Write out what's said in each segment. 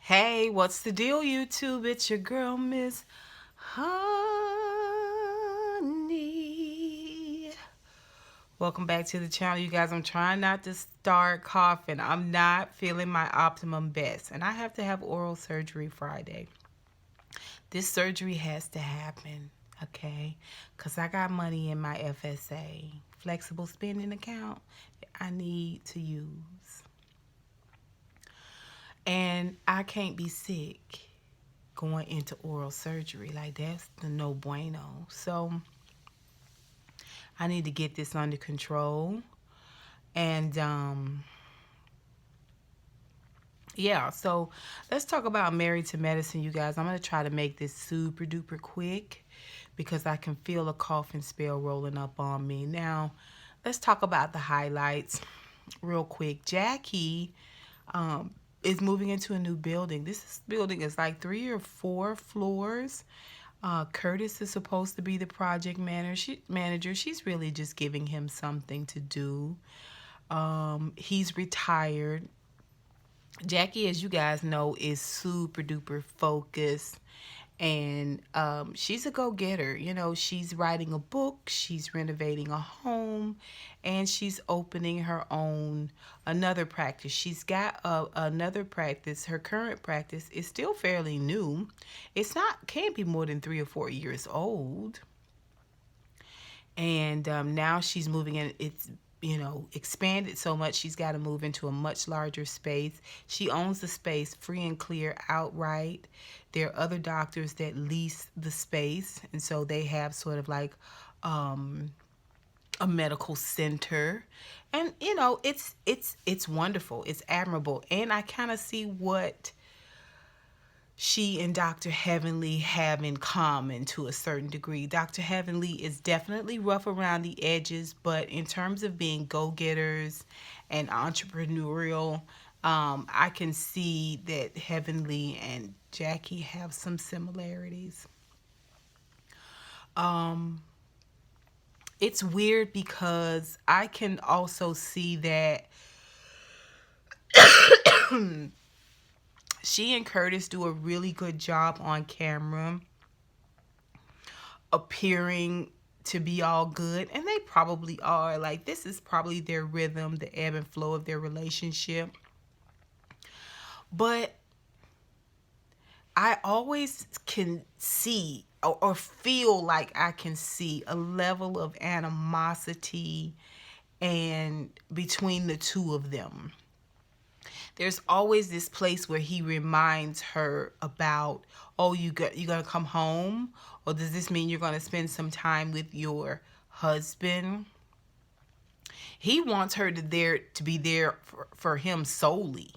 Hey, what's the deal, YouTube? It's your girl, Miss Honey. Welcome back to the channel, you guys. I'm trying not to start coughing. I'm not feeling my optimum best, and I have to have oral surgery Friday. This surgery has to happen, okay? Because I got money in my FSA, flexible spending account, I need to use. And I can't be sick going into oral surgery. Like, that's the no bueno. So I need to get this under control. And yeah, so let's talk about Married to Medicine, you guys. I'm going to try to make this super duper quick because I can feel a coughing spell rolling up on me. Now, let's talk about the highlights real quick. Jackie is moving into a new building. This building is like 3 or 4 floors. Curtis is supposed to be the project manager. She's really just giving him something to do. He's retired. Jackie, as you guys know, is super duper focused, and she's a go-getter. You know, she's writing a book, she's renovating a home, and she's opening her own another practice. She's got another practice. Her current practice is still fairly new. Can't be more than 3 or 4 years old, and now she's moving in. It's expanded so much, she's got to move into a much larger space. She owns the space free and clear outright. There are other doctors that lease the space, and so they have sort of like a medical center. And it's wonderful, it's admirable, and I kind of see what she and Dr. Heavenly have in common to a certain degree. Dr. Heavenly is definitely rough around the edges, but in terms of being go-getters and entrepreneurial, I can see that Heavenly and Jackie have some similarities. It's weird because I can also see that she and Curtis do a really good job on camera appearing to be all good, and they probably are. Like, this is probably their rhythm, the ebb and flow of their relationship. But I always can see or feel like I can see a level of animosity and between the two of them. There's always this place where he reminds her about, oh, you gonna come home, or does this mean you're gonna spend some time with your husband? He wants her to be there for him solely.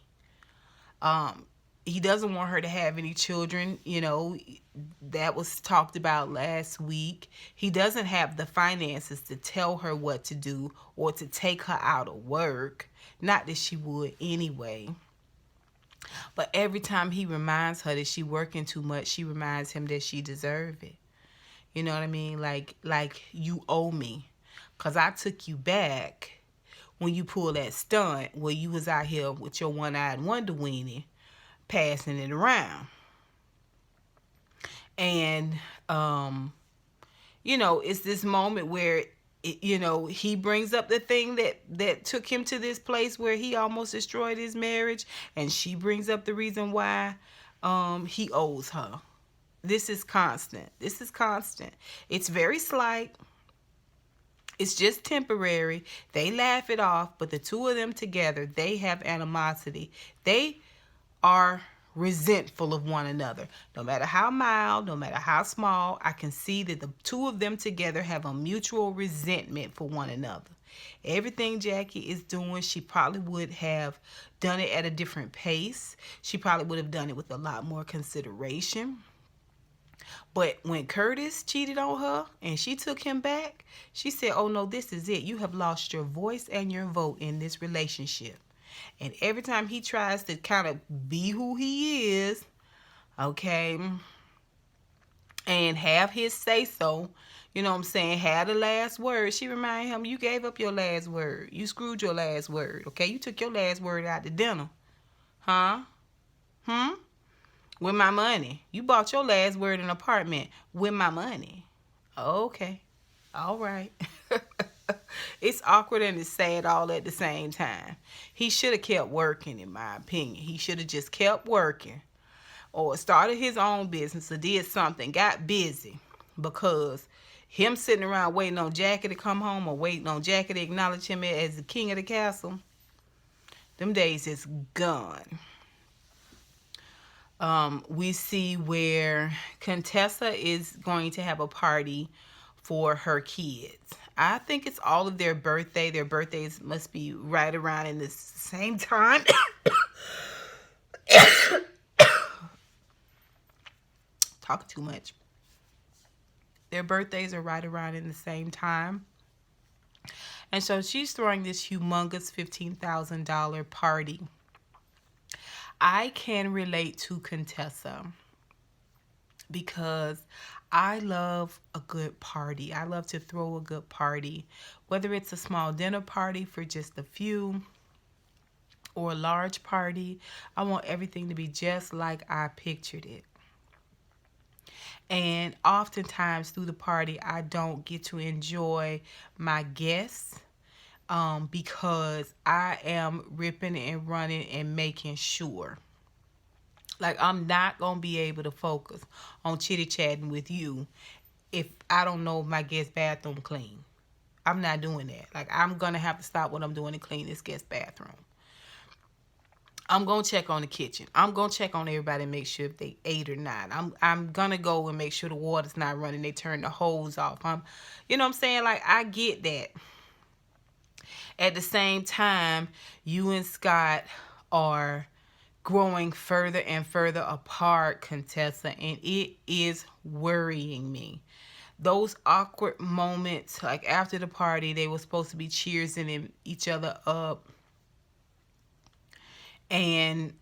He doesn't want her to have any children. That was talked about last week. He doesn't have the finances to tell her what to do or to take her out of work. Not that she would anyway. But every time he reminds her that she working too much, she reminds him that she deserve it. You know what I mean? Like you owe me. Because I took you back when you pulled that stunt where you was out here with your one-eyed wonder weenie passing it around. And, it's this moment where he brings up the thing that took him to this place where he almost destroyed his marriage, and she brings up the reason why he owes her. This is constant. It's very slight. It's just temporary. They laugh it off, but the two of them together, they have animosity. They are resentful of one another. No matter how mild, no matter how small, I can see that the two of them together have a mutual resentment for one another. Everything Jackie is doing, she probably would have done it at a different pace. She probably would have done it with a lot more consideration. But when Curtis cheated on her and she took him back, she said, oh no, this is it. You have lost your voice and your vote in this relationship. And every time he tries to kind of be who he is, okay, and have his say so, you know what I'm saying, have the last word, she remind him, you gave up your last word. You screwed your last word, okay? You took your last word out to dinner. Huh? With my money. You bought your last word in apartment with my money. Okay. All right. It's awkward and it's sad all at the same time. He should have kept working, in my opinion. He should have just kept working or started his own business or did something, got busy. Because him sitting around waiting on Jackie to come home or waiting on Jackie to acknowledge him as the king of the castle, them days is gone. We see where Contessa is going to have a party for her kids. I think it's all of their birthday. Their birthdays must be right around in the same time. Talking too much. Their birthdays are right around in the same time. And so she's throwing this humongous $15,000 party. I can relate to Contessa because I love a good party. I love to throw a good party, whether it's a small dinner party for just a few or a large party. I want everything to be just like I pictured it. And oftentimes through the party, I don't get to enjoy my guests because I am ripping and running and making sure. Like, I'm not going to be able to focus on chitty-chatting with you if I don't know if my guest bathroom clean. I'm not doing that. Like, I'm going to have to stop what I'm doing and clean this guest bathroom. I'm going to check on the kitchen. I'm going to check on everybody and make sure if they ate or not. I'm going to go and make sure the water's not running. They turn the hose off. You know what I'm saying? Like, I get that. At the same time, you and Scott are growing further and further apart, Contessa, and it is worrying me. Those awkward moments, like after the party, they were supposed to be cheersing each other up. And,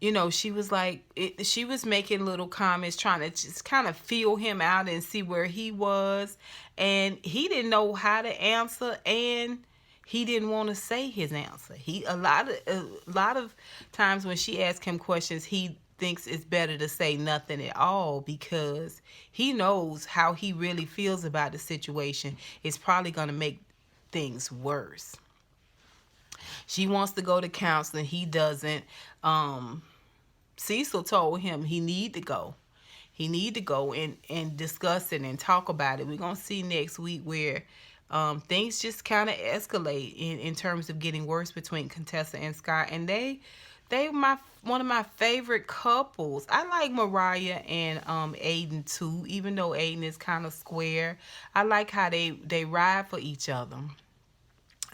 you know, she was like, she was making little comments, trying to just kind of feel him out and see where he was. And he didn't know how to answer, and he didn't want to say his answer. A lot of times when she asks him questions, he thinks it's better to say nothing at all because he knows how he really feels about the situation. It's probably going to make things worse. She wants to go to counseling. He doesn't. Cecil told him he need to go. He need to go and discuss it and talk about it. We're going to see next week where things just kind of escalate in terms of getting worse between Contessa and Scott. And they one of my favorite couples. I like Mariah and Aiden too, even though Aiden is kind of square. I like how they ride for each other.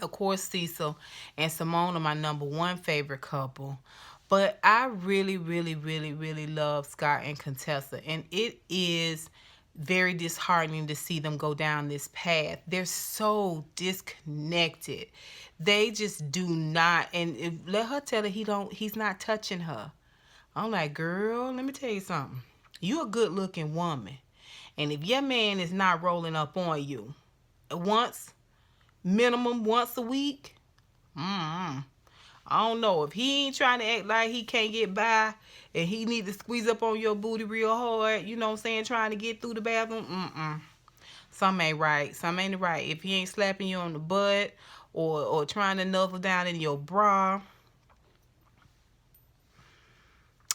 Of course, Cecil and Simone are my number one favorite couple. But I really, really, really, really love Scott and Contessa. And it is very disheartening to see them go down this path. They're so disconnected. They just do not. And let her tell her he's not touching her. I'm like, girl, let me tell you something. You a good looking woman. And if your man is not rolling up on you minimum once a week, I don't know. If he ain't trying to act like he can't get by and he need to squeeze up on your booty real hard, you know what I'm saying, trying to get through the bathroom, something ain't right. Something ain't right. If he ain't slapping you on the butt or trying to nuzzle down in your bra,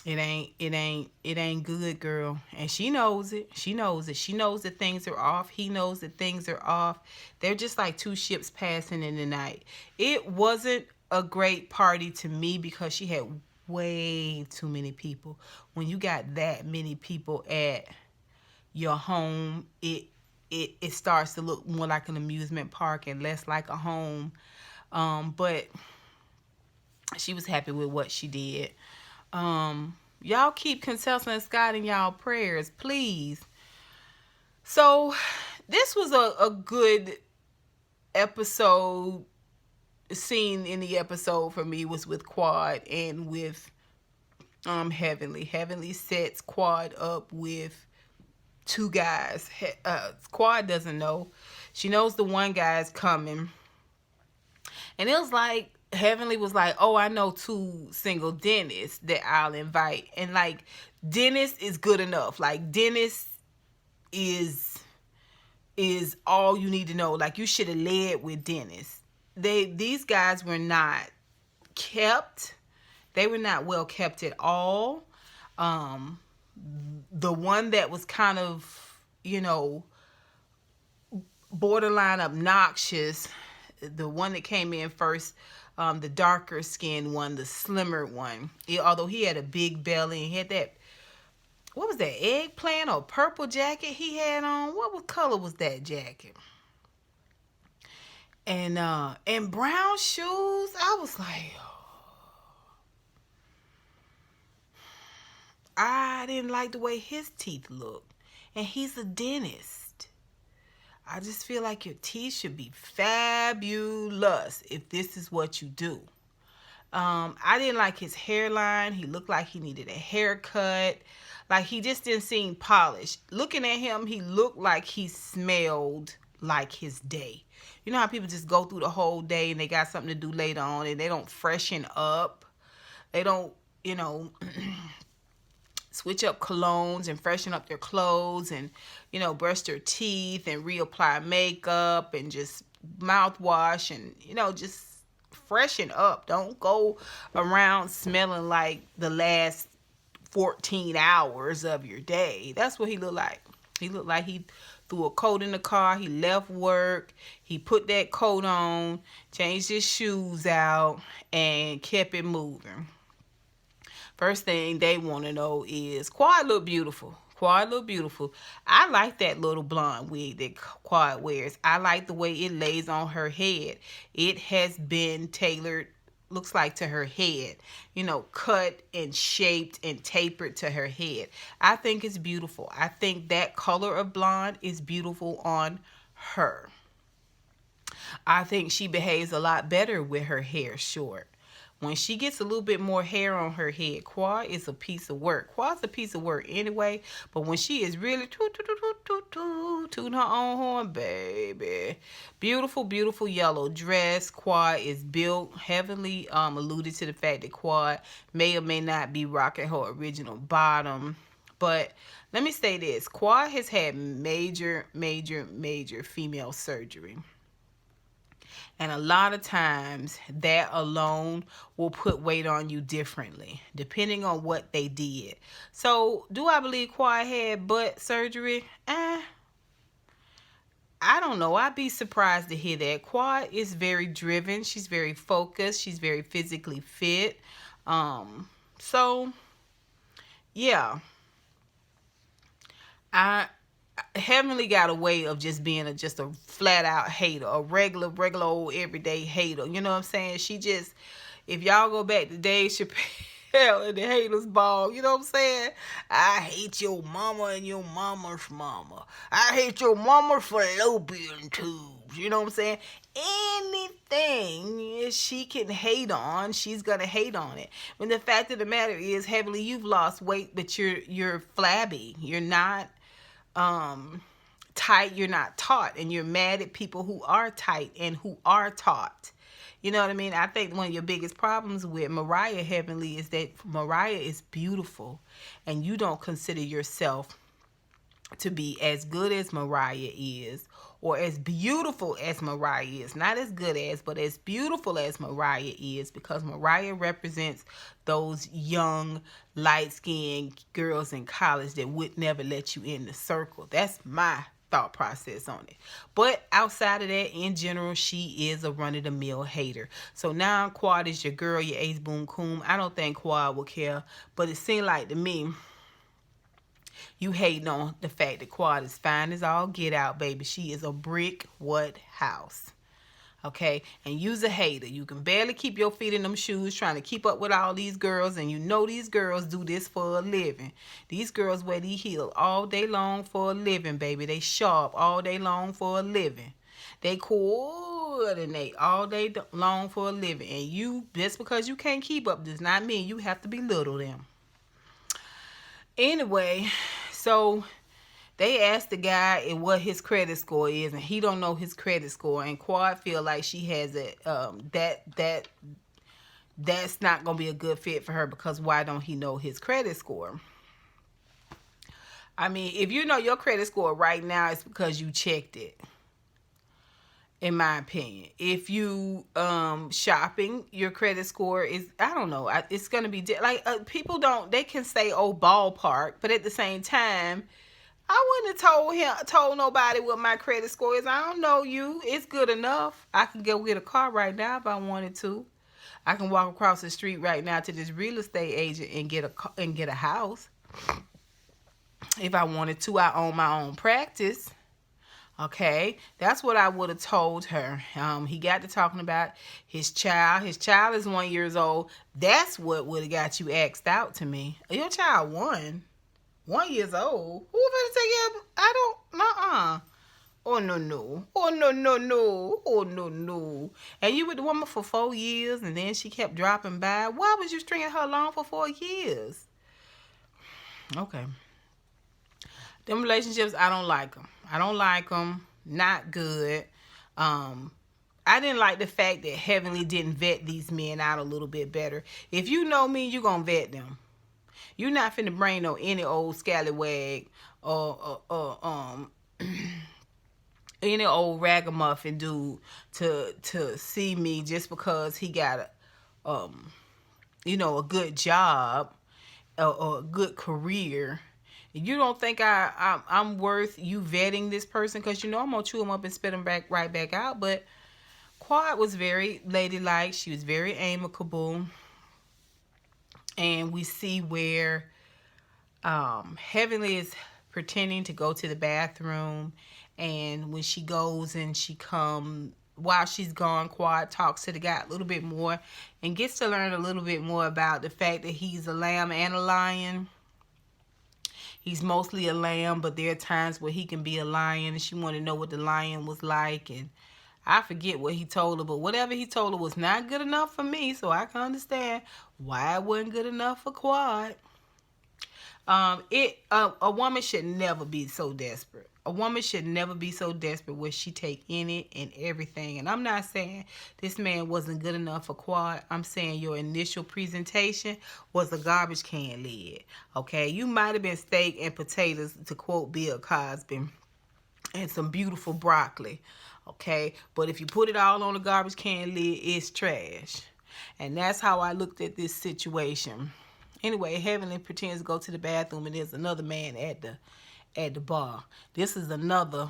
it ain't good, girl. And she knows it. She knows it. She knows that things are off. He knows that things are off. They're just like two ships passing in the night. It wasn't a great party to me because she had way too many people. When you got that many people at your home, it starts to look more like an amusement park and less like a home. But she was happy with what she did. Y'all keep Contessa and Scott in y'all prayers, please. So this was a good episode. Scene in the episode for me was with Quad and with Heavenly. Heavenly sets Quad up with two guys. Quad doesn't know. She knows the one guy's coming. And it was like Heavenly was like, oh, I know two single dentists that I'll invite. And like, dentist is good enough. Like, dentist is all you need to know. Like, you should have led with dentists. These guys were not kept. They were not well kept at all. Um, the one that was kind of, borderline obnoxious, the one that came in first, the darker skinned one, the slimmer one, although he had a big belly and he had that, what was that, eggplant or purple jacket he had on? What color was that jacket? And brown shoes. I was like, I didn't like the way his teeth looked. And he's a dentist. I just feel like your teeth should be fabulous if this is what you do. I didn't like his hairline. He looked like he needed a haircut. Like, he just didn't seem polished. Looking at him, he looked like he smelled like his day. You know how people just go through the whole day and they got something to do later on and they don't freshen up. They don't, switch up colognes and freshen up their clothes and, brush their teeth and reapply makeup and just mouthwash and, just freshen up. Don't go around smelling like the last 14 hours of your day. That's what he looked like. He looked like he threw a coat in the car. He left work. He put that coat on, changed his shoes out, and kept it moving. First thing they want to know is, Quad look beautiful. Quad look beautiful. I like that little blonde wig that Quad wears. I like the way it lays on her head. It has been tailored, looks like, to her head. Cut and shaped and tapered to her head. I think it's beautiful. I think that color of blonde is beautiful on her. I think she behaves a lot better with her hair short. When she gets a little bit more hair on her head, Quad is a piece of work. Quad's a piece of work anyway, but when she is really tooting her own horn, baby. Beautiful, beautiful yellow dress. Quad is built. Heavily alluded to the fact that Quad may or may not be rocking her original bottom. But let me say this. Quad has had major, major, major female surgery. And a lot of times that alone will put weight on you differently, depending on what they did. So, do I believe Quad had butt surgery? I don't know. I'd be surprised to hear that. Quad is very driven. She's very focused. She's very physically fit. So, yeah. Heavenly got a way of just being just a flat out hater, a regular old everyday hater. You know what I'm saying? She just, if y'all go back to Dave Chappelle and the haters ball, you know what I'm saying? I hate your mama and your mama's mama. I hate your mama's fallopian tubes. You know what I'm saying? Anything she can hate on, she's gonna hate on it. When the fact of the matter is, Heavenly, you've lost weight, but you're flabby. You're not tight. You're not taut, and you're mad at people who are tight and who are taut. You know what I mean? I think one of your biggest problems with Mariah, Heavenly, is that Mariah is beautiful and you don't consider yourself to be as good as Mariah is, or as beautiful as Mariah is. Not as good as, but as beautiful as Mariah is, because Mariah represents those young, light-skinned girls in college that would never let you in the circle. That's my thought process on it. But outside of that, in general, she is a run-of-the-mill hater. So now Quad is your girl, your ace boom coon. I don't think Quad will care, but it seemed like to me, you hating on the fact that Quad is fine as all get out, baby. She is a brick what house. Okay? And you's a hater. You can barely keep your feet in them shoes trying to keep up with all these girls, and you know these girls do this for a living. These girls wear these heels all day long for a living, baby. They sharp all day long for a living. They coordinate all day long for a living. And you, just because you can't keep up does not mean you have to belittle them. Anyway, so They asked the guy what his credit score is, and he don't know his credit score. And Quad feel like she has it. That's not gonna be a good fit for her, because why don't he know his credit score? I mean, if you know your credit score right now, it's because you checked it. In my opinion, if you shopping, your credit score is, I don't know, it's gonna be like people don't, they can say, oh, ballpark, but at the same time, I wouldn't have told nobody what my credit score is. I don't know you. It's good enough. I can go get a car right now if I wanted to. I can walk across the street right now to this real estate agent and get a house if I wanted to. I own my own practice. Okay, that's what I would have told her. He got to talking about his child. His child is 1 year old. That's what would have got you asked out to me. Your child 1 year old. Who finna take you? I don't. Oh no. Oh no. Oh no. And you with the woman for 4 years, and then she kept dropping by. Why was you stringing her along for 4 years? Okay. Them relationships, I don't like them. Not good. I didn't like the fact that Heavenly didn't vet these men out a little bit better. If you know me, you gonna vet them. You're not finna bring no any old scallywag or any old ragamuffin dude to see me just because he got a a good job or a good career. You don't think I'm worth you vetting this person, because I'm gonna chew him up and spit him right back out. But Quad was very ladylike. She was very amicable, and we see where Heavenly is pretending to go to the bathroom, and when she goes and she come, while she's gone, Quad talks to the guy a little bit more and gets to learn a little bit more about the fact that he's a lamb and a lion. He's mostly a lamb, but there are times where he can be a lion, and she wanted to know what the lion was like, and I forget what he told her, but whatever he told her was not good enough for me, so I can understand why it wasn't good enough for Quad. A woman should never be so desperate. A woman should never be so desperate where she take any and everything. And I'm not saying this man wasn't good enough for Quad. I'm saying your initial presentation was a garbage can lid. Okay, you might have been steak and potatoes, to quote Bill Cosby, and some beautiful broccoli. Okay, but if you put it all on a garbage can lid, it's trash. And that's how I looked at this situation. Anyway, Heavenly pretends to go to the bathroom, and there's another man at the bar. This is another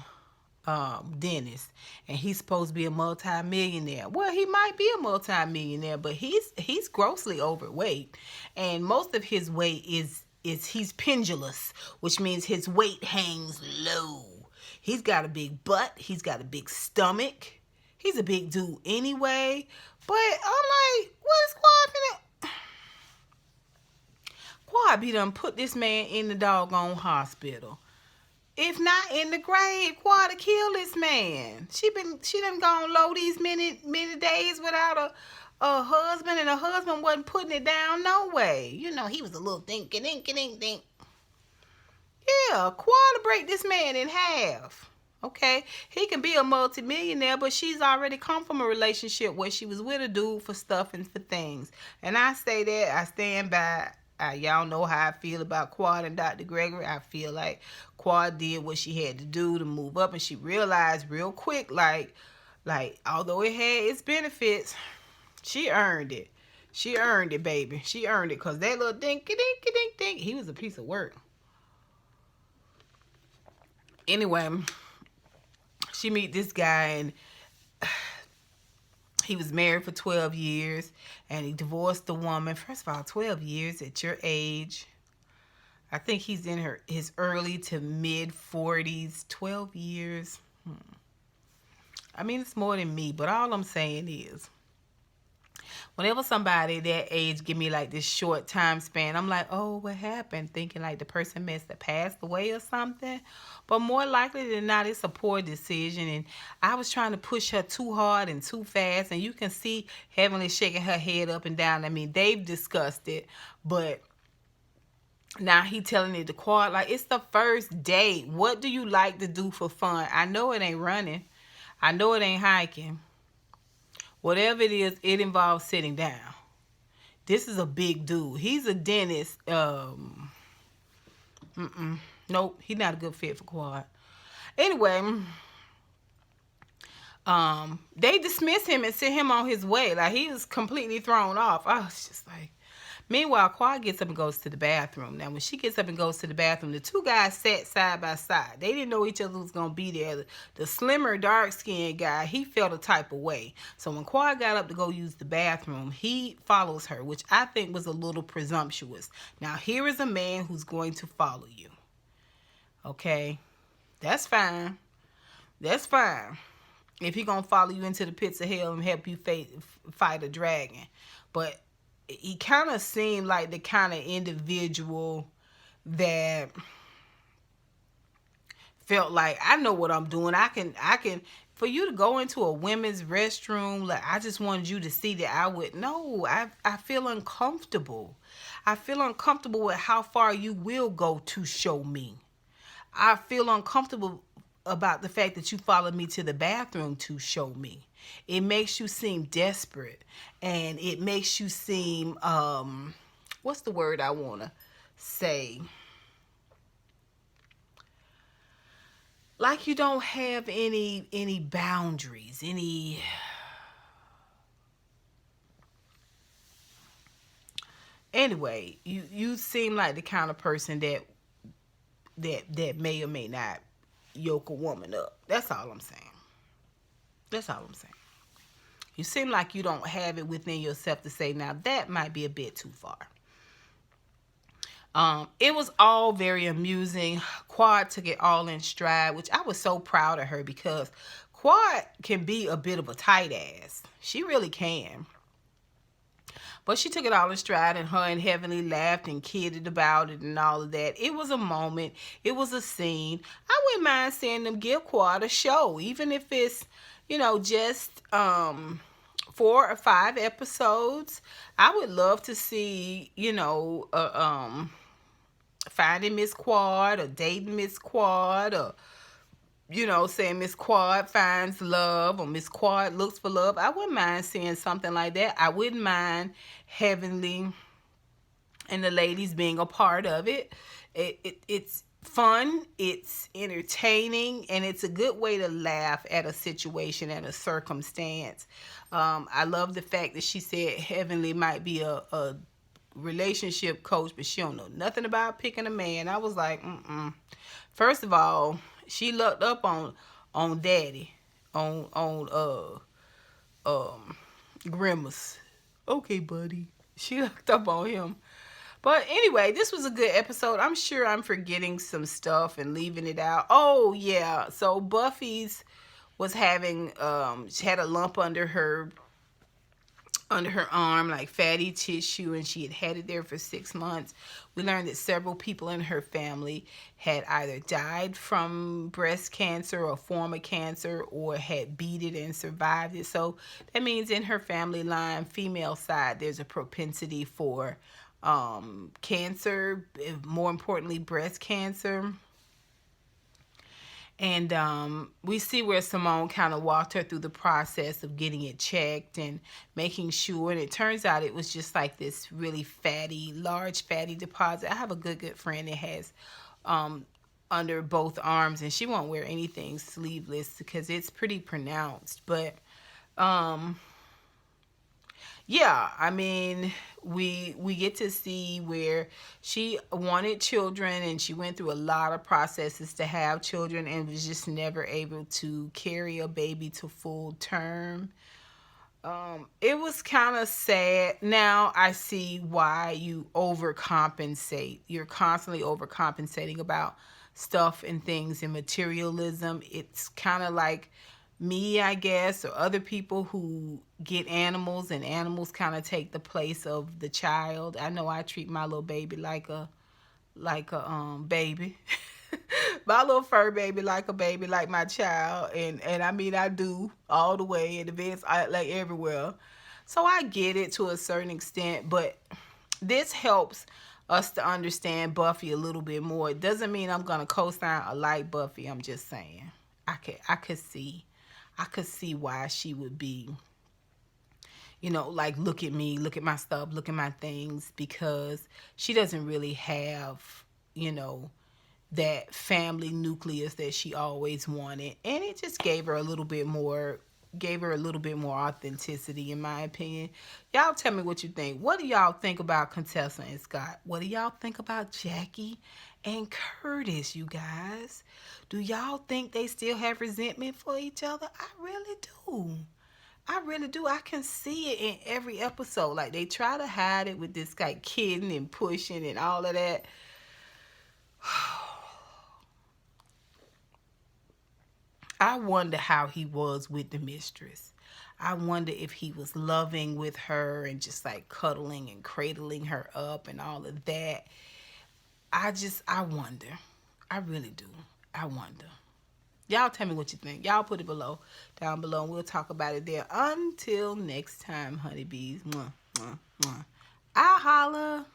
dentist, and he's supposed to be a multi-millionaire. Well, he might be a multi-millionaire, but he's grossly overweight, and most of his weight is he's pendulous, which means his weight hangs low. He's got a big butt. He's got a big stomach. He's a big dude anyway. But I'm like, what is Quad finna? Quad be done put this man in the doggone hospital. If not in the grave, Quad to kill this man. She done gone low these many days without a husband, and her husband wasn't putting it down no way. He was a little think. Yeah, Quad to break this man in half. Okay, he can be a multimillionaire, but she's already come from a relationship where she was with a dude for stuff and for things. And I say that, I stand by. Y'all know how I feel about Quad and Dr. Gregory. I feel like Quad did what she had to do to move up, and she realized real quick, like although it had its benefits, she earned it. She earned it, baby. She earned it, because that little dink, he was a piece of work. Anyway, she meet this guy, and he was married for 12 years, and he divorced the woman. First of all, 12 years at your age. I think he's in his early to mid 40s. 12 years. I mean, it's more than me, but all I'm saying is, whenever somebody that age give me like this short time span, I'm like, oh, what happened? Thinking like the person must have passed away or something. But more likely than not, it's a poor decision. And I was trying to push her too hard and too fast. And you can see Heavenly shaking her head up and down. I mean, they've discussed it. But Now he telling it to Quad like it's the first date. What do you like to do for fun? I know it ain't running. I know it ain't hiking. Whatever it is, it involves sitting down. This is a big dude. He's a dentist. Nope, he's not a good fit for Quad. Anyway, they dismiss him and send him on his way. Like he was completely thrown off. I was just like, meanwhile, Quad gets up and goes to the bathroom. Now, when she gets up and goes to the bathroom, the two guys sat side by side. They didn't know each other was gonna be there. The slimmer, dark-skinned guy, he felt a type of way. So when Quad got up to go use the bathroom, he follows her, which I think was a little presumptuous. Now, here is a man who's going to follow you. Okay, that's fine. That's fine. If he gonna follow you into the pits of hell and help you fight a dragon, but he kind of seemed like the kind of individual that felt like I know what I'm doing. I can for you to go into a women's restroom, like I just wanted you to see that I would no, I feel uncomfortable. I feel uncomfortable with how far you will go to show me. I feel uncomfortable about the fact that you followed me to the bathroom to show me. It makes you seem desperate, and it makes you seem what's the word I want to say? Like you don't have any boundaries, any anyway, you seem like the kind of person that may or may not yoke a woman up. That's all I'm saying. That's all I'm saying. You seem like you don't have it within yourself to say, now that might be a bit too far. It was all very amusing. Quad took it all in stride, which I was so proud of her because Quad can be a bit of a tight ass. She really can. But she took it all in stride, and her and Heavenly laughed and kidded about it and all of that. It was a moment. It was a scene. I wouldn't mind seeing them give Quad a show, even if it's, just 4 or 5 episodes. I would love to see, finding Miss Quad or dating Miss Quad or, saying Miss Quad finds love or Miss Quad looks for love. I wouldn't mind seeing something like that. I wouldn't mind Heavenly and the ladies being a part of it. It's fun, it's entertaining, and it's a good way to laugh at a situation and a circumstance. I love the fact that she said Heavenly might be a relationship coach, but she don't know nothing about picking a man. I was like, First of all, she looked up on Daddy, on Grimace. Okay, buddy. She looked up on him. But anyway, this was a good episode. I'm sure I'm forgetting some stuff and leaving it out. Oh yeah, so Buffy's was having she had a lump under her arm, like fatty tissue, and she had it there for 6 months. We learned that several people in her family had either died from breast cancer or form of cancer or had beat it and survived it. So that means in her family line, female side, there's a propensity for cancer, more importantly breast cancer. And we see where Simone kind of walked her through the process of getting it checked and making sure. And it turns out it was just like this really large fatty deposit. I have a good friend that has under both arms, and she won't wear anything sleeveless because it's pretty pronounced. But yeah, I mean, we get to see where she wanted children, and she went through a lot of processes to have children and was just never able to carry a baby to full term. It was kind of sad. Now I see why you overcompensate. You're constantly overcompensating about stuff and things and materialism. It's kind of like me, I guess, or other people who get animals, and animals kind of take the place of the child. I know I treat my little baby like a baby. My little fur baby like a baby, like my child, and I mean I do all the way at events, like everywhere. So I get it to a certain extent, but this helps us to understand Buffy a little bit more. It doesn't mean I'm gonna co-sign or like Buffy. I'm just saying I could see why she would be, like, look at me, look at my stuff, look at my things, because she doesn't really have, you know, that family nucleus that she always wanted, and it just gave her a little bit more authenticity, in my opinion. Y'all tell me what you think. What do y'all think about Contessa and Scott? What do y'all think about Jackie and Curtis, you guys? Do y'all think they still have resentment for each other? I really do. I really do. I can see it in every episode. Like, they try to hide it with this guy kidding and pushing and all of that. I wonder how he was with the mistress. I wonder if he was loving with her and just like cuddling and cradling her up and all of that. I wonder. I really do. I wonder. Y'all tell me what you think. Y'all put it down below, and we'll talk about it there. Until next time, honeybees. Mwah, mwah, mwah. I'll holla.